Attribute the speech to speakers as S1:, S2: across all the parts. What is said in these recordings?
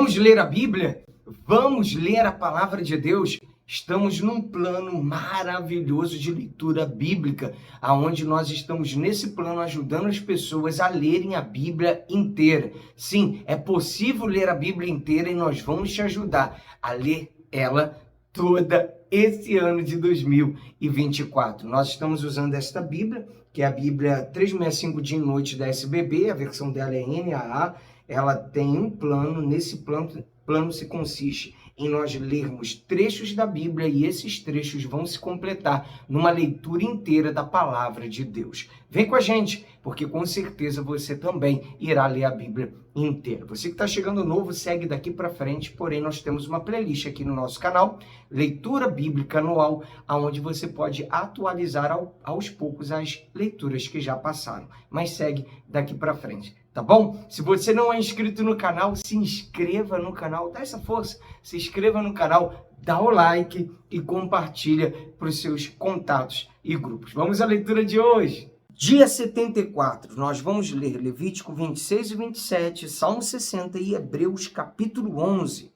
S1: Vamos ler a Bíblia? Vamos ler a palavra de Deus? Estamos num plano maravilhoso de leitura bíblica, aonde nós estamos nesse plano ajudando as pessoas a lerem a Bíblia inteira. Sim, é possível ler a Bíblia inteira e nós vamos te ajudar a ler ela toda esse ano de 2024. Nós estamos usando esta Bíblia, que é a Bíblia 365 Dia e Noite da SBB, a versão dela é NAA. Ela tem um plano, nesse plano se consiste em nós lermos trechos da Bíblia e esses trechos vão se completar numa leitura inteira da palavra de Deus. Vem com a gente, porque com certeza você também irá ler a Bíblia inteira. Você que está chegando novo, segue daqui para frente, porém nós temos uma playlist aqui no nosso canal, Leitura Bíblica Anual, onde você pode atualizar aos poucos as leituras que já passaram. Mas segue daqui para frente. Tá bom? Se você não é inscrito no canal, se inscreva no canal, dá essa força, se inscreva no canal, dá o like e compartilha para os seus contatos e grupos. Vamos à leitura de hoje. Dia 74, nós vamos ler Levítico 26 e 27, Salmo 60 e Hebreus capítulo 11.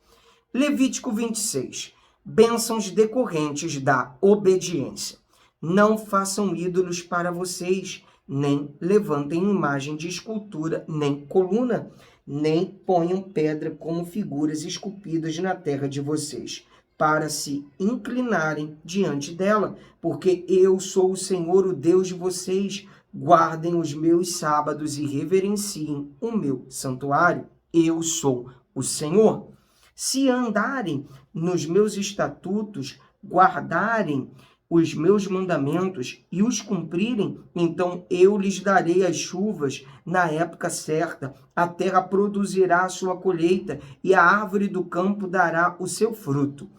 S1: Levítico 26, bênçãos decorrentes da obediência. Não façam ídolos para vocês, nem levantem imagem de escultura, nem coluna, nem ponham pedra como figuras esculpidas na terra de vocês, para se inclinarem diante dela, porque eu sou o Senhor, o Deus de vocês. Guardem os meus sábados e reverenciem o meu santuário. Eu sou o Senhor. Se andarem nos meus estatutos, guardarem os meus mandamentos e os cumprirem, então eu lhes darei as chuvas na época certa, a terra produzirá a sua colheita e a árvore do campo dará o seu fruto.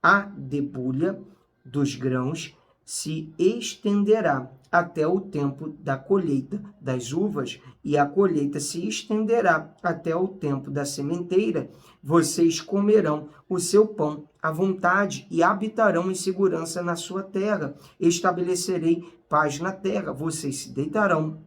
S1: A debulha dos grãos se estenderá até o tempo da colheita das uvas, e a colheita se estenderá até o tempo da sementeira. Vocês comerão o seu pão à vontade e habitarão em segurança na sua terra. Estabelecerei paz na terra. Vocês se deitarão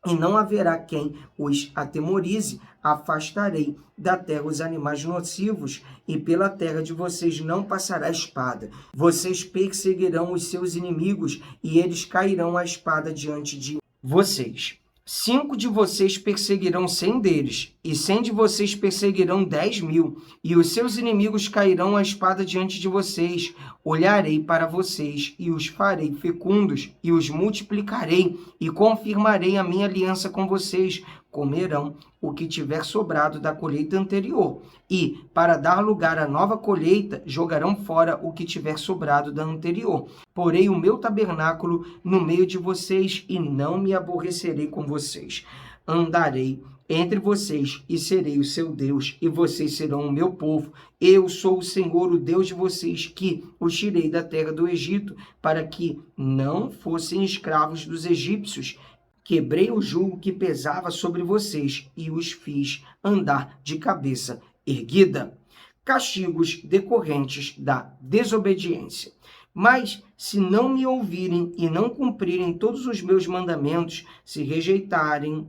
S1: e não haverá quem os atemorize. Afastarei da terra os animais nocivos, e pela terra de vocês não passará espada. Vocês perseguirão os seus inimigos, e eles cairão à espada diante de vocês. 5 de vocês perseguirão 100 deles, e 100 de vocês perseguirão 10.000, e os seus inimigos cairão à espada diante de vocês. Olharei para vocês, e os farei fecundos, e os multiplicarei, e confirmarei a minha aliança com vocês. Comerão o que tiver sobrado da colheita anterior, e, para dar lugar à nova colheita, jogarão fora o que tiver sobrado da anterior. Porei o meu tabernáculo no meio de vocês, e não me aborrecerei com vocês. Andarei entre vocês, e serei o seu Deus, e vocês serão o meu povo. Eu sou o Senhor, o Deus de vocês, que os tirei da terra do Egito, para que não fossem escravos dos egípcios. Quebrei o jugo que pesava sobre vocês e os fiz andar de cabeça erguida. Castigos decorrentes da desobediência. Mas, se não me ouvirem e não cumprirem todos os meus mandamentos, se rejeitarem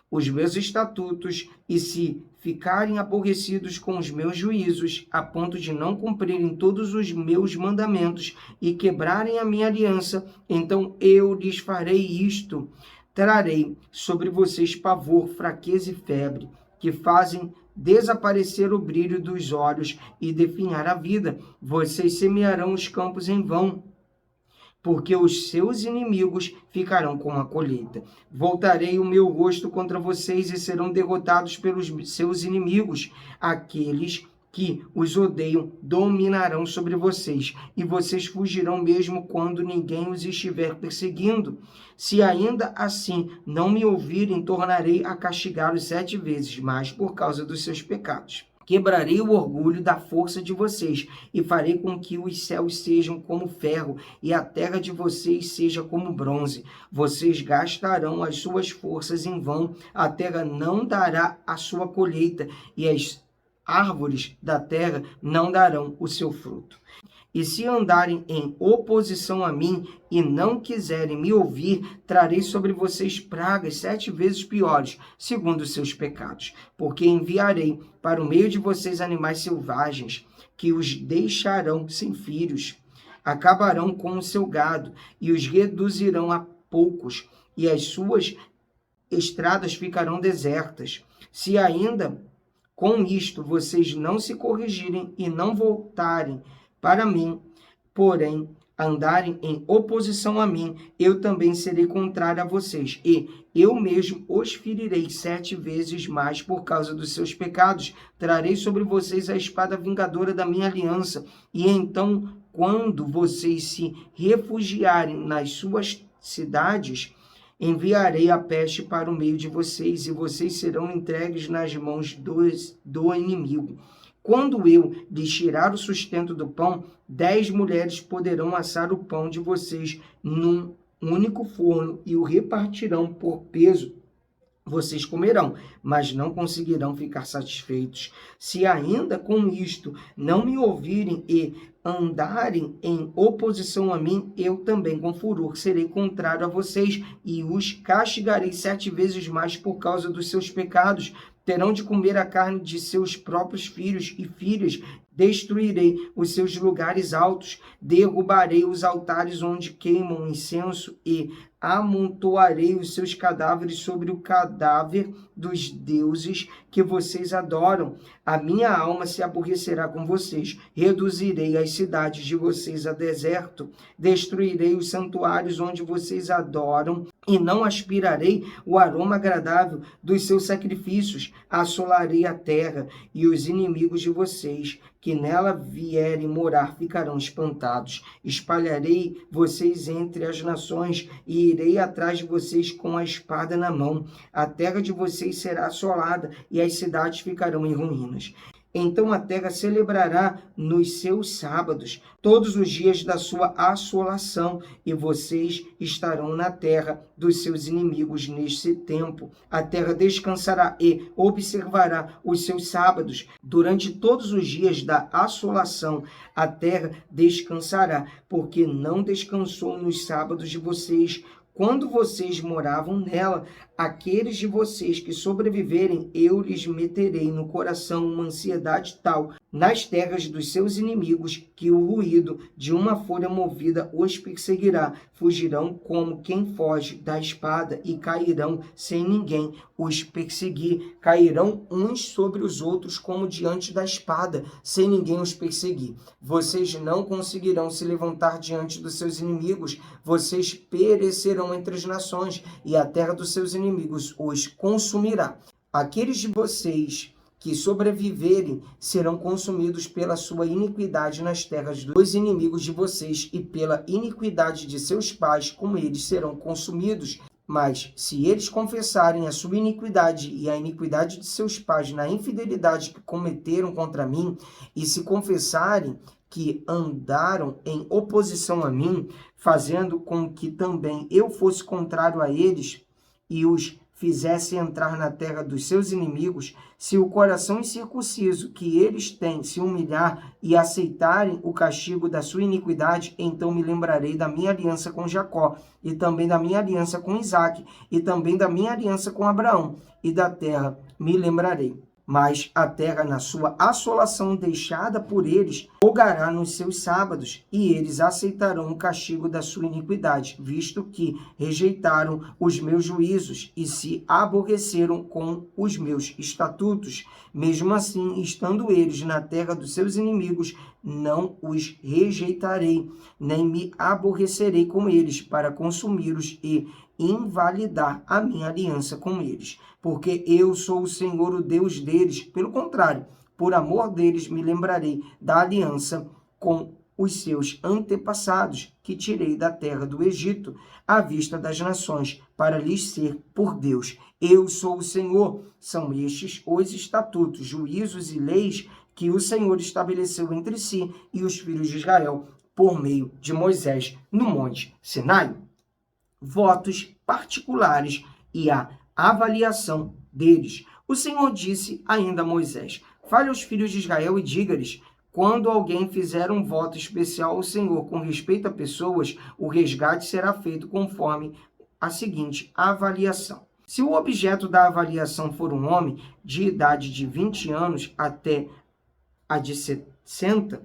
S1: os meus estatutos e se ficarem aborrecidos com os meus juízos, a ponto de não cumprirem todos os meus mandamentos e quebrarem a minha aliança, então eu lhes farei isto. Trarei sobre vocês pavor, fraqueza e febre, que fazem desaparecer o brilho dos olhos e definhar a vida. Vocês semearão os campos em vão, porque os seus inimigos ficarão com a colheita. Voltarei o meu rosto contra vocês e serão derrotados pelos seus inimigos. Aqueles que os odeiam dominarão sobre vocês, e vocês fugirão mesmo quando ninguém os estiver perseguindo. Se ainda assim não me ouvirem, tornarei a castigá-los 7 vezes mais por causa dos seus pecados. Quebrarei o orgulho da força de vocês, e farei com que os céus sejam como ferro, e a terra de vocês seja como bronze. Vocês gastarão as suas forças em vão, a terra não dará a sua colheita, e as árvores da terra não darão o seu fruto. E se andarem em oposição a mim e não quiserem me ouvir, trarei sobre vocês pragas 7 vezes piores, segundo os seus pecados. Porque enviarei para o meio de vocês animais selvagens, que os deixarão sem filhos, acabarão com o seu gado e os reduzirão a poucos, e as suas estradas ficarão desertas. Se ainda com isto vocês não se corrigirem e não voltarem para mim, porém andarem em oposição a mim, eu também serei contrário a vocês, e eu mesmo os ferirei 7 vezes mais por causa dos seus pecados. Trarei sobre vocês a espada vingadora da minha aliança, e então, quando vocês se refugiarem nas suas cidades, enviarei a peste para o meio de vocês, e vocês serão entregues nas mãos do inimigo. Quando eu lhes tirar o sustento do pão, 10 mulheres poderão assar o pão de vocês num único forno e o repartirão por peso. Vocês comerão, mas não conseguirão ficar satisfeitos. Se ainda com isto não me ouvirem e andarem em oposição a mim, eu também com furor serei contrário a vocês e os castigarei 7 vezes mais por causa dos seus pecados. Terão de comer a carne de seus próprios filhos e filhas. Destruirei os seus lugares altos, derrubarei os altares onde queimam incenso e amontoarei os seus cadáveres sobre o cadáver dos deuses que vocês adoram. A minha alma se aborrecerá com vocês. Reduzirei as cidades de vocês a deserto. Destruirei os santuários onde vocês adoram e não aspirarei o aroma agradável dos seus sacrifícios. Assolarei a terra e os inimigos de vocês que nela vierem morar ficarão espantados. Espalharei vocês entre as nações e irei atrás de vocês com a espada na mão. A terra de vocês será assolada e as cidades ficarão em ruínas. Então a terra celebrará nos seus sábados, todos os dias da sua assolação, e vocês estarão na terra dos seus inimigos neste tempo. A terra descansará e observará os seus sábados. Durante todos os dias da assolação, a terra descansará, porque não descansou nos sábados de vocês, quando vocês moravam nela. Aqueles de vocês que sobreviverem, eu lhes meterei no coração uma ansiedade tal nas terras dos seus inimigos, que o ruído de uma folha movida os perseguirá. Fugirão como quem foge da espada e cairão sem ninguém os perseguir. Cairão uns sobre os outros como diante da espada, sem ninguém os perseguir. Vocês não conseguirão se levantar diante dos seus inimigos. Vocês perecerão entre as nações, e a terra dos seus inimigos os consumirá. Aqueles de vocês que sobreviverem serão consumidos pela sua iniquidade nas terras dos inimigos de vocês, e pela iniquidade de seus pais, com eles serão consumidos. Mas se eles confessarem a sua iniquidade e a iniquidade de seus pais na infidelidade que cometeram contra mim, e se confessarem que andaram em oposição a mim, fazendo com que também eu fosse contrário a eles e os fizesse entrar na terra dos seus inimigos, se o coração incircunciso que eles têm se humilhar e aceitarem o castigo da sua iniquidade, então me lembrarei da minha aliança com Jacó, e também da minha aliança com Isaque, e também da minha aliança com Abraão, e da terra me lembrarei. Mas a terra, na sua assolação deixada por eles, folgará nos seus sábados, e eles aceitarão o castigo da sua iniquidade, visto que rejeitaram os meus juízos e se aborreceram com os meus estatutos. Mesmo assim, estando eles na terra dos seus inimigos, não os rejeitarei, nem me aborrecerei com eles, para consumi-los e invalidar a minha aliança com eles, porque eu sou o Senhor, o Deus deles. Pelo contrário, por amor deles me lembrarei da aliança com os seus antepassados, que tirei da terra do Egito, à vista das nações, para lhes ser por Deus. Eu sou o Senhor. São estes os estatutos, juízos e leis que o Senhor estabeleceu entre si e os filhos de Israel, por meio de Moisés, no monte Sinai. Votos particulares e a avaliação deles. O Senhor disse ainda a Moisés: Fale aos filhos de Israel e diga-lhes: quando alguém fizer um voto especial ao Senhor com respeito a pessoas, o resgate será feito conforme a seguinte avaliação. Se o objeto da avaliação for um homem de idade de 20 anos até a de 60,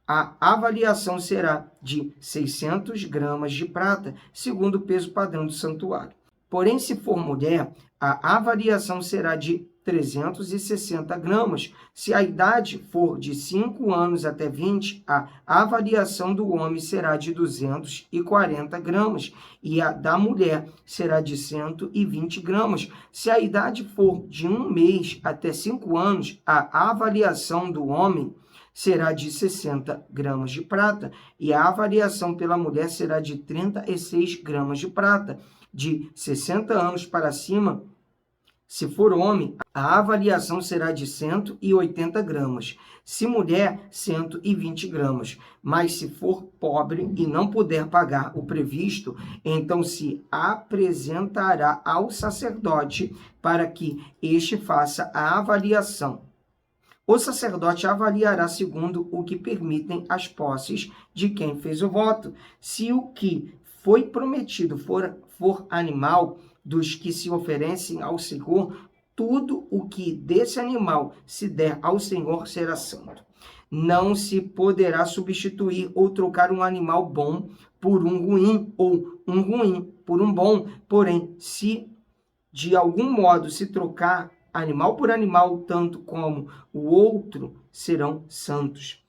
S1: a avaliação será de 600 gramas de prata, segundo o peso padrão do santuário. Porém, se for mulher, a avaliação será de 360 gramas. Se a idade for de 5 anos até 20, a avaliação do homem será de 240 gramas e a da mulher será de 120 gramas. Se a idade for de 1 mês até 5 anos, a avaliação do homem será de 60 gramas de prata e a avaliação pela mulher será de 36 gramas de prata. De 60 anos para cima, se for homem, a avaliação será de 180 gramas. Se mulher, 120 gramas. Mas se for pobre e não puder pagar o previsto, então se apresentará ao sacerdote para que este faça a avaliação. O sacerdote avaliará segundo o que permitem as posses de quem fez o voto. Se o que foi prometido for animal dos que se oferecem ao Senhor, tudo o que desse animal se der ao Senhor será santo. Não se poderá substituir ou trocar um animal bom por um ruim, ou um ruim por um bom. Porém, se de algum modo se trocar animal por animal, tanto como o outro serão santos.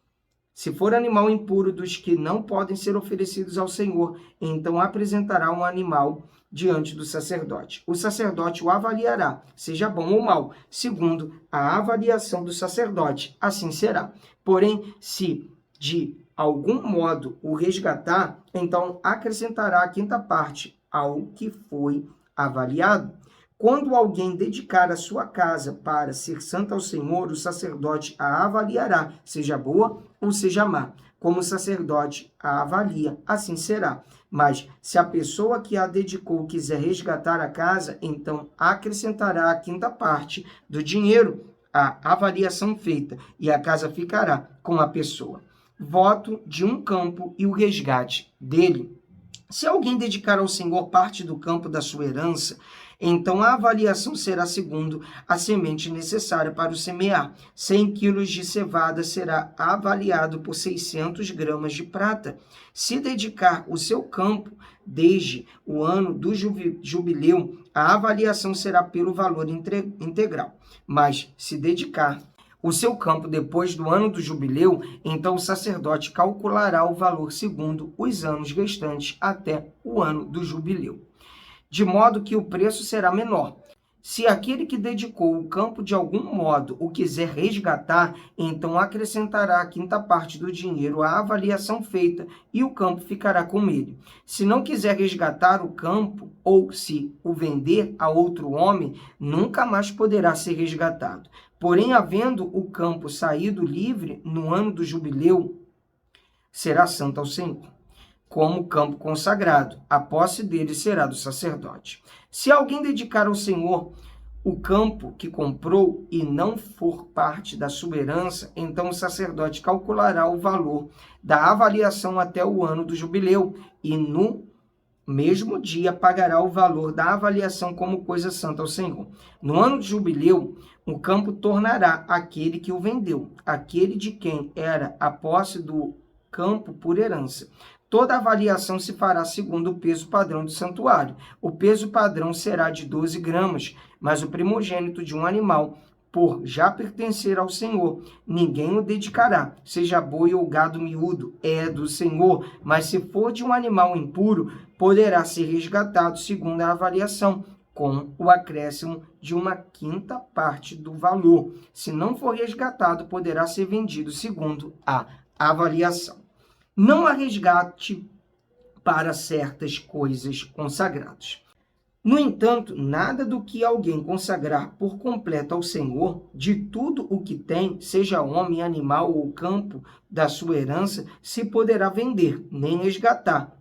S1: Se for animal impuro dos que não podem ser oferecidos ao Senhor, então apresentará um animal diante do sacerdote. O sacerdote o avaliará, seja bom ou mau, segundo a avaliação do sacerdote. Assim será. Porém, se de algum modo o resgatar, então acrescentará a quinta parte ao que foi avaliado. Quando alguém dedicar a sua casa para ser santa ao Senhor, o sacerdote a avaliará, seja boa ou seja má. Como o sacerdote a avalia, assim será. Mas se a pessoa que a dedicou quiser resgatar a casa, então acrescentará a quinta parte do dinheiro à avaliação feita, e a casa ficará com a pessoa. Voto de um campo e o resgate dele. Se alguém dedicar ao Senhor parte do campo da sua herança, então a avaliação será segundo a semente necessária para o semear. 100 quilos de cevada será avaliado por 600 gramas de prata. Se dedicar o seu campo desde o ano do jubileu, a avaliação será pelo valor integral. Mas se dedicar o seu campo depois do ano do jubileu, então o sacerdote calculará o valor segundo os anos restantes até o ano do jubileu, de modo que o preço será menor. Se aquele que dedicou o campo de algum modo o quiser resgatar, então acrescentará a quinta parte do dinheiro à avaliação feita e o campo ficará com ele. Se não quiser resgatar o campo ou se o vender a outro homem, nunca mais poderá ser resgatado. Porém, havendo o campo saído livre no ano do jubileu, será santo ao Senhor, como campo consagrado. A posse dele será do sacerdote. Se alguém dedicar ao Senhor o campo que comprou e não for parte da sua herança, então o sacerdote calculará o valor da avaliação até o ano do jubileu e no mesmo dia pagará o valor da avaliação como coisa santa ao Senhor. No ano de jubileu, o campo tornará aquele que o vendeu, aquele de quem era a posse do campo por herança. Toda avaliação se fará segundo o peso padrão do santuário. O peso padrão será de 12 gramas, mas o primogênito de um animal, por já pertencer ao Senhor, ninguém o dedicará, seja boi ou gado miúdo, é do Senhor. Mas se for de um animal impuro, poderá ser resgatado segundo a avaliação, com o acréscimo de uma quinta parte do valor. Se não for resgatado, poderá ser vendido segundo a avaliação. Não há resgate para certas coisas consagradas. No entanto, nada do que alguém consagrar por completo ao Senhor, de tudo o que tem, seja homem, animal ou campo da sua herança, se poderá vender, nem resgatar.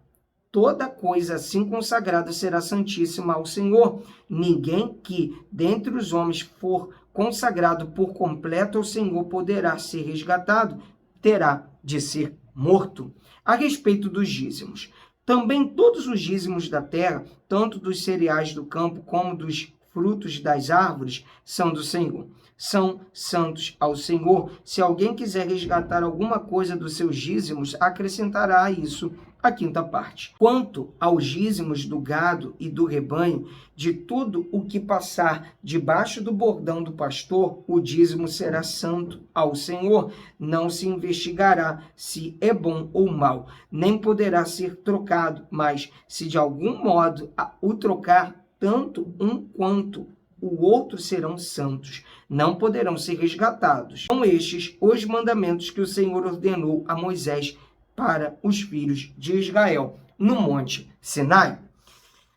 S1: Toda coisa assim consagrada será santíssima ao Senhor. Ninguém que dentre os homens for consagrado por completo ao Senhor poderá ser resgatado, terá de ser morto. A respeito dos dízimos. Também todos os dízimos da terra, tanto dos cereais do campo como dos frutos das árvores, são do Senhor. São santos ao Senhor. Se alguém quiser resgatar alguma coisa dos seus dízimos, acrescentará a isso a quinta parte. Quanto aos dízimos do gado e do rebanho, de tudo o que passar debaixo do bordão do pastor, o dízimo será santo ao Senhor. Não se investigará se é bom ou mal, nem poderá ser trocado, mas se de algum modo o trocar, tanto um quanto o outro serão santos, não poderão ser resgatados. São estes os mandamentos que o Senhor ordenou a Moisés para os filhos de Israel, no Monte Sinai.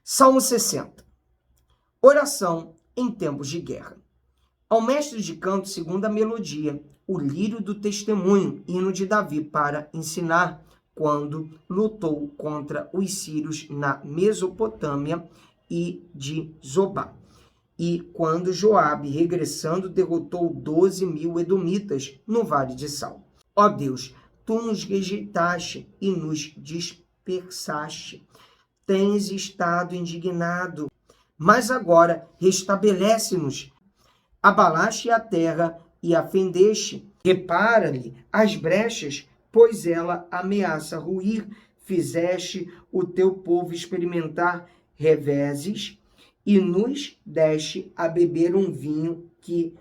S1: Salmo 60. Oração em tempos de guerra. Ao mestre de canto, segundo a melodia, o lírio do testemunho, hino de Davi para ensinar, quando lutou contra os sírios na Mesopotâmia e de Zobá. E quando Joabe, regressando, derrotou 12.000 edomitas no Vale de Sal. Ó Deus, tu nos rejeitaste e nos dispersaste. Tens estado indignado, mas agora restabelece-nos. Abalaste a terra e a fendeste. Repara-lhe as brechas, pois ela ameaça ruir. Fizeste o teu povo experimentar reveses e nos deste a beber um vinho que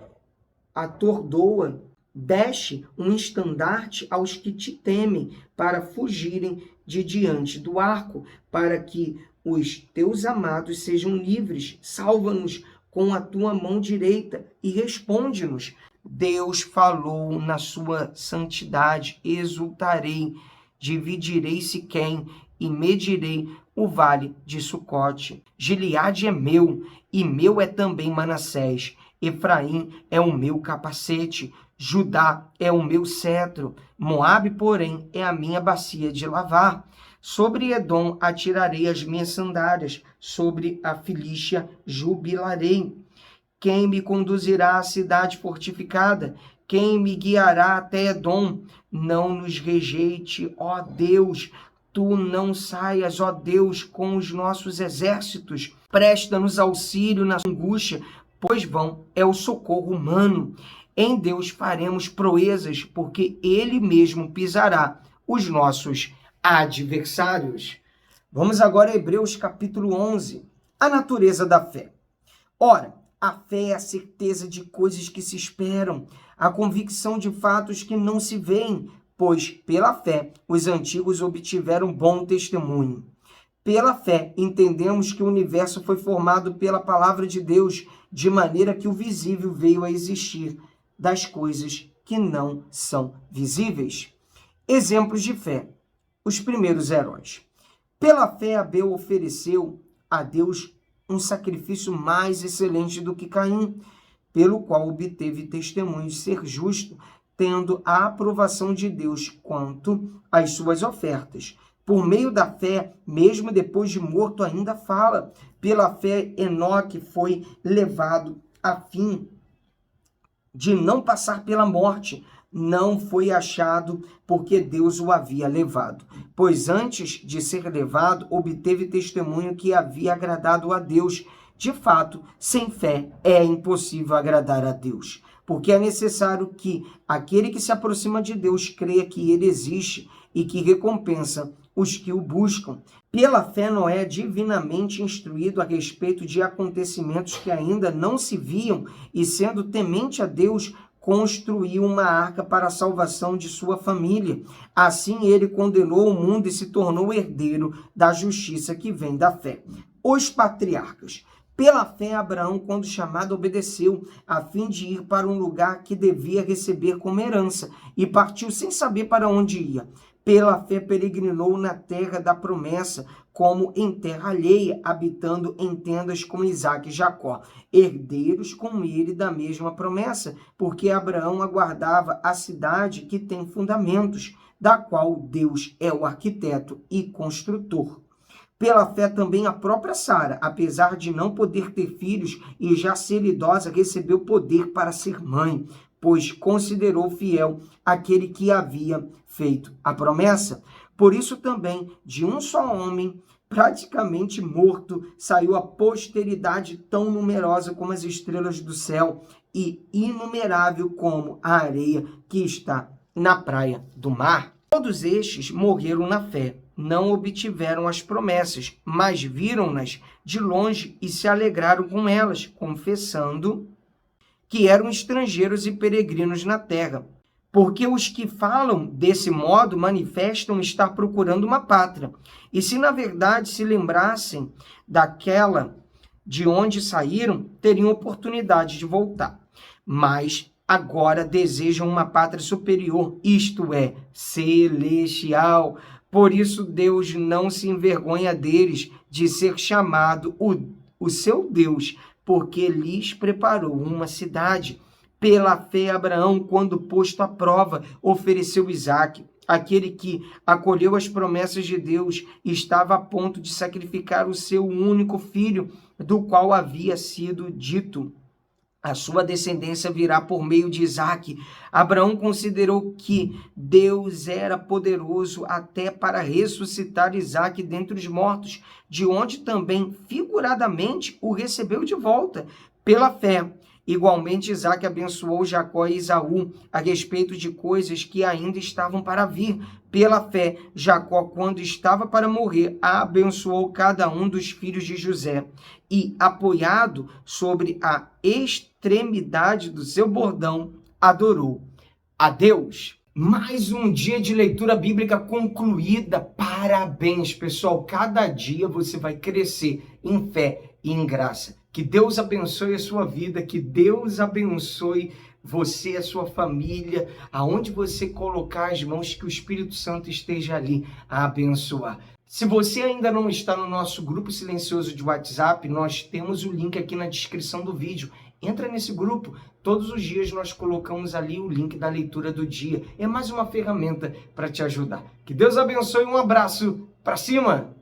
S1: atordoa. Deste um estandarte aos que te temem, para fugirem de diante do arco, para que os teus amados sejam livres. Salva-nos com a tua mão direita e responde-nos. Deus falou na sua santidade, exultarei, dividirei Siquém e medirei o vale de Sucote. Gileade é meu, e meu é também Manassés. Efraim é o meu capacete, Judá é o meu cetro, Moabe, porém, é a minha bacia de lavar. Sobre Edom atirarei as minhas sandálias, sobre a Filístia jubilarei. Quem me conduzirá à cidade fortificada? Quem me guiará até Edom? Não nos rejeite, ó Deus. Tu não saias, ó Deus, com os nossos exércitos. Presta-nos auxílio na angústia, pois vão é o socorro humano. Em Deus faremos proezas, porque Ele mesmo pisará os nossos adversários. Vamos agora a Hebreus capítulo 11. A natureza da fé. Ora, a fé é a certeza de coisas que se esperam, a convicção de fatos que não se veem, pois pela fé os antigos obtiveram bom testemunho. Pela fé entendemos que o universo foi formado pela palavra de Deus, de maneira que o visível veio a existir das coisas que não são visíveis. Exemplos de fé. Os primeiros heróis. Pela fé, Abel ofereceu a Deus um sacrifício mais excelente do que Caim, pelo qual obteve testemunho de ser justo, tendo a aprovação de Deus quanto às suas ofertas. Por meio da fé, mesmo depois de morto, ainda fala. Pela fé, Enoque foi levado a fim de não passar pela morte. Não foi achado porque Deus o havia levado. Pois antes de ser levado, obteve testemunho que havia agradado a Deus. De fato, sem fé é impossível agradar a Deus, porque é necessário que aquele que se aproxima de Deus creia que ele existe e que recompensa os que o buscam. Pela fé, Noé, divinamente instruído a respeito de acontecimentos que ainda não se viam e sendo temente a Deus, construiu uma arca para a salvação de sua família. Assim ele condenou o mundo e se tornou herdeiro da justiça que vem da fé. Os patriarcas. Pela fé, Abraão, quando chamado, obedeceu, a fim de ir para um lugar que devia receber como herança, e partiu sem saber para onde ia. Pela fé, peregrinou na terra da promessa, como em terra alheia, habitando em tendas com Isaque e Jacó, herdeiros com ele da mesma promessa, porque Abraão aguardava a cidade que tem fundamentos, da qual Deus é o arquiteto e construtor.
S2: Pela fé também a própria Sara, apesar de não poder ter filhos e já ser idosa, recebeu poder para ser mãe, pois considerou fiel aquele que havia feito a promessa. Por isso também, de um só homem, praticamente morto, saiu a posteridade tão numerosa como as estrelas do céu e inumerável como a areia que está na praia do mar. Todos estes morreram na fé, não obtiveram as promessas, mas viram-nas de longe e se alegraram com elas, confessando que eram estrangeiros e peregrinos na terra. Porque os que falam desse modo manifestam estar procurando uma pátria. E se na verdade se lembrassem daquela de onde saíram, teriam oportunidade de voltar. Mas agora desejam uma pátria superior, isto é, celestial. Por isso Deus não se envergonha deles de ser chamado o seu Deus, porque lhes preparou uma cidade. Pela fé, Abraão, quando posto à prova, ofereceu Isaque. Aquele que acolheu as promessas de Deus estava a ponto de sacrificar o seu único filho, do qual havia sido dito: a sua descendência virá por meio de Isaque. Abraão considerou que Deus era poderoso até para ressuscitar Isaque dentre os mortos, de onde também, figuradamente, o recebeu de volta. Pela fé, igualmente, Isaque abençoou Jacó e Esaú a respeito de coisas que ainda estavam para vir. Pela fé, Jacó, quando estava para morrer, abençoou cada um dos filhos de José e, apoiado sobre a extremidade do seu bordão, adorou a Deus. Mais um dia de leitura bíblica concluída. Parabéns, pessoal. Cada dia você vai crescer em fé e em graça. Que Deus abençoe a sua vida, que Deus abençoe você, a sua família, aonde você colocar as mãos, que o Espírito Santo esteja ali a abençoar. Se você ainda não está no nosso grupo silencioso de WhatsApp, nós temos o link aqui na descrição do vídeo. Entra nesse grupo, todos os dias nós colocamos ali o link da leitura do dia. É mais uma ferramenta para te ajudar. Que Deus abençoe, um abraço, para cima!